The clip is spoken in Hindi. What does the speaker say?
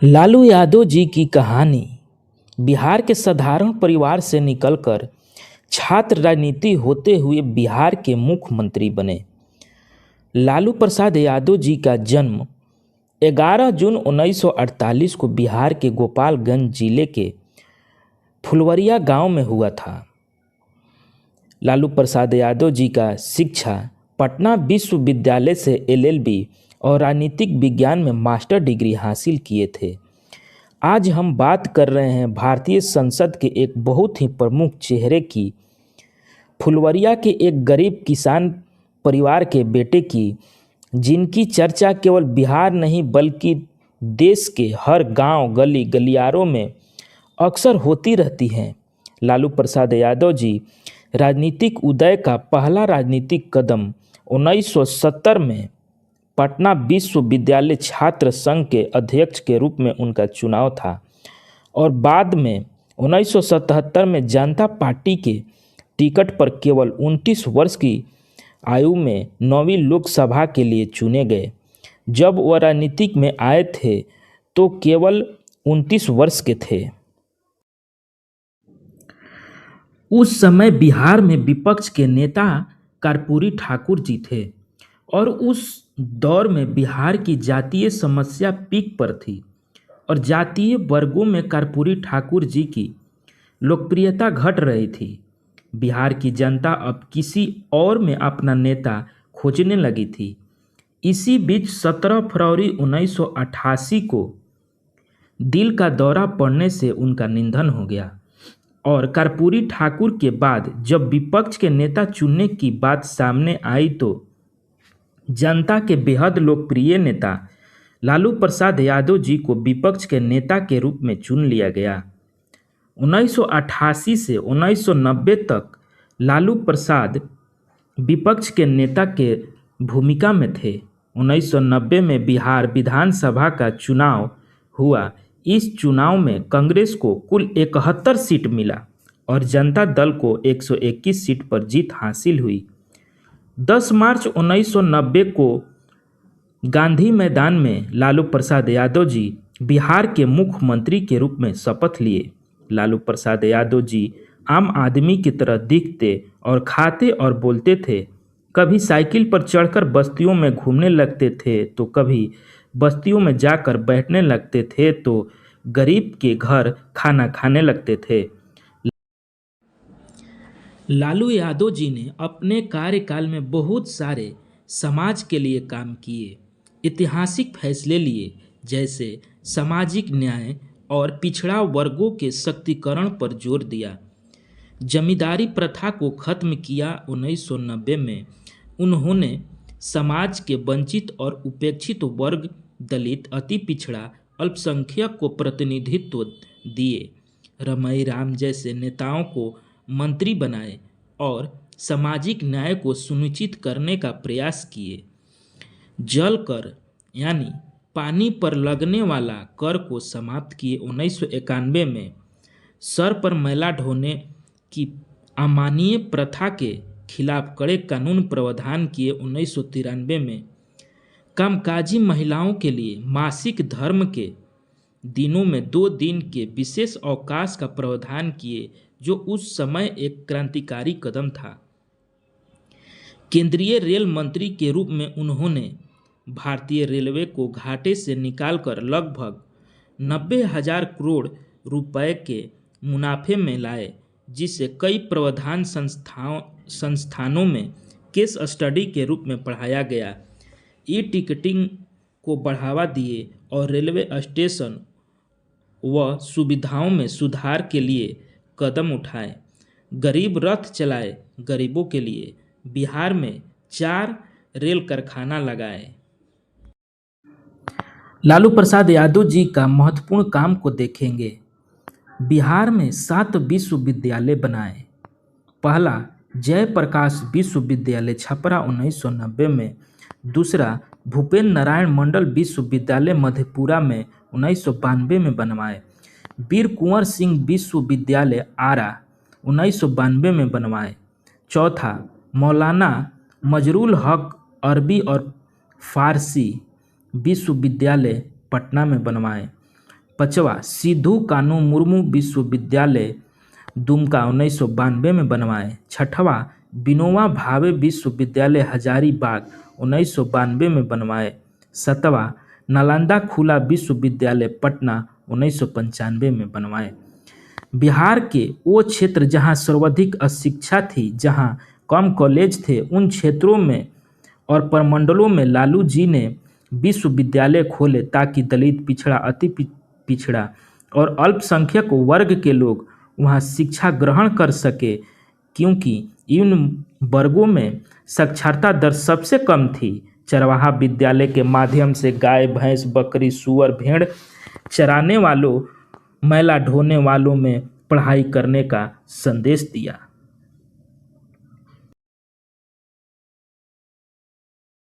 लालू यादव जी की कहानी। बिहार के साधारण परिवार से निकलकर छात्र राजनीति होते हुए बिहार के मुख्यमंत्री बने। लालू प्रसाद यादव जी का जन्म 11 जून 1948 को बिहार के गोपालगंज जिले के फुलवरिया गांव में हुआ था। लालू प्रसाद यादव जी का शिक्षा पटना विश्वविद्यालय से एलएलबी और राजनीतिक विज्ञान में मास्टर डिग्री हासिल किए थे। आज हम बात कर रहे हैं भारतीय संसद के एक बहुत ही प्रमुख चेहरे की, फुलवरिया के एक गरीब किसान परिवार के बेटे की, जिनकी चर्चा केवल बिहार नहीं बल्कि देश के हर गांव, गली गलियारों में अक्सर होती रहती हैं। लालू प्रसाद यादव जी राजनीतिक उदय का पहला राजनीतिक कदम 1970 में पटना विश्वविद्यालय छात्र संघ के अध्यक्ष के रूप में उनका चुनाव था और बाद में 1977 में जनता पार्टी के टिकट पर केवल 29 वर्ष की आयु में 9वीं लोकसभा के लिए चुने गए। जब वह राजनीतिक में आए थे तो केवल 29 वर्ष के थे। उस समय बिहार में विपक्ष के नेता कर्पूरी ठाकुर जी थे और उस दौर में बिहार की जातीय समस्या पीक पर थी और जातीय वर्गों में कर्पूरी ठाकुर जी की लोकप्रियता घट रही थी। बिहार की जनता अब किसी और में अपना नेता खोजने लगी थी। इसी बीच 17 फरवरी 1988 को दिल का दौरा पड़ने से उनका निधन हो गया और कर्पूरी ठाकुर के बाद जब विपक्ष के नेता चुनने की बात सामने आई तो जनता के बेहद लोकप्रिय नेता लालू प्रसाद यादव जी को विपक्ष के नेता के रूप में चुन लिया गया। 1988 से 1990 तक लालू प्रसाद विपक्ष के नेता के भूमिका में थे। 1990 में बिहार विधानसभा का चुनाव हुआ। इस चुनाव में कांग्रेस को कुल 71 सीट मिला और जनता दल को 121 सीट पर जीत हासिल हुई। 10 मार्च 1990 को गांधी मैदान में लालू प्रसाद यादव जी बिहार के मुख्यमंत्री के रूप में शपथ लिए। लालू प्रसाद यादव जी आम आदमी की तरह दिखते और खाते और बोलते थे। कभी साइकिल पर चढ़कर बस्तियों में घूमने लगते थे तो कभी बस्तियों में जाकर बैठने लगते थे तो गरीब के घर खाना खाने लगते थे। लालू यादव जी ने अपने कार्यकाल में बहुत सारे समाज के लिए काम किए, ऐतिहासिक फैसले लिए, जैसे सामाजिक न्याय और पिछड़ा वर्गों के सशक्तिकरण पर जोर दिया। जमींदारी प्रथा को खत्म किया। 1990 में उन्होंने समाज के वंचित और उपेक्षित वर्ग, दलित, अति पिछड़ा, अल्पसंख्यक को प्रतिनिधित्व दिए। रमई राम जैसे नेताओं को मंत्री बनाए और सामाजिक न्याय को सुनिश्चित करने का प्रयास किए। जल कर यानी पानी पर लगने वाला कर को समाप्त किए। 1991 में सर पर मैला ढोने की अमानवीय प्रथा के खिलाफ कड़े कानून प्रावधान किए। 1993 में कामकाजी महिलाओं के लिए मासिक धर्म के दिनों में 2 दिन के विशेष अवकाश का प्रावधान किए, जो उस समय एक क्रांतिकारी कदम था। केंद्रीय रेल मंत्री के रूप में उन्होंने भारतीय रेलवे को घाटे से निकालकर लगभग 90,000 करोड़ रुपए के मुनाफे में लाए, जिसे कई प्रबंधन संस्थानों में केस स्टडी के रूप में पढ़ाया गया। ई टिकटिंग को बढ़ावा दिए और रेलवे स्टेशन व सुविधाओं में सुधार के लिए कदम उठाए। गरीब रथ चलाए गरीबों के लिए। बिहार में 4 रेल कारखाना लगाए। लालू प्रसाद यादव जी का महत्वपूर्ण काम को देखेंगे। बिहार में 7 विश्वविद्यालय बनाए। पहला जयप्रकाश विश्वविद्यालय छपरा 1990 में, दूसरा भूपेन्द्र नारायण मंडल विश्वविद्यालय मधेपुरा में 1992 में बनवाए। वीर कुंवर सिंह विश्वविद्यालय आरा 1992 में बनवाए। चौथा मौलाना मजरूल हक अरबी और फारसी विश्वविद्यालय पटना में बनवाए। 5वां सिद्धू कानू मुर्मू विश्वविद्यालय दुमका 1992 में बनवाए। 6वां विनोबा भावे विश्वविद्यालय हजारीबाग 1992 में बनवाए। 7वां नालंदा खुला विश्वविद्यालय पटना 1995 में बनवाए। बिहार के वो क्षेत्र जहां सर्वाधिक अशिक्षा थी, जहां कम कॉलेज थे, उन क्षेत्रों में और प्रमंडलों में लालू जी ने विश्वविद्यालय खोले ताकि दलित, पिछड़ा, अति पिछड़ा और अल्पसंख्यक वर्ग के लोग वहां शिक्षा ग्रहण कर सके, क्योंकि इन वर्गों में साक्षरता दर सबसे कम थी। चरवाहा विद्यालय के माध्यम से गाय, भैंस, बकरी, सूअर, भेड़ चराने वालों, मैला ढोने वालों में पढ़ाई करने का संदेश दिया।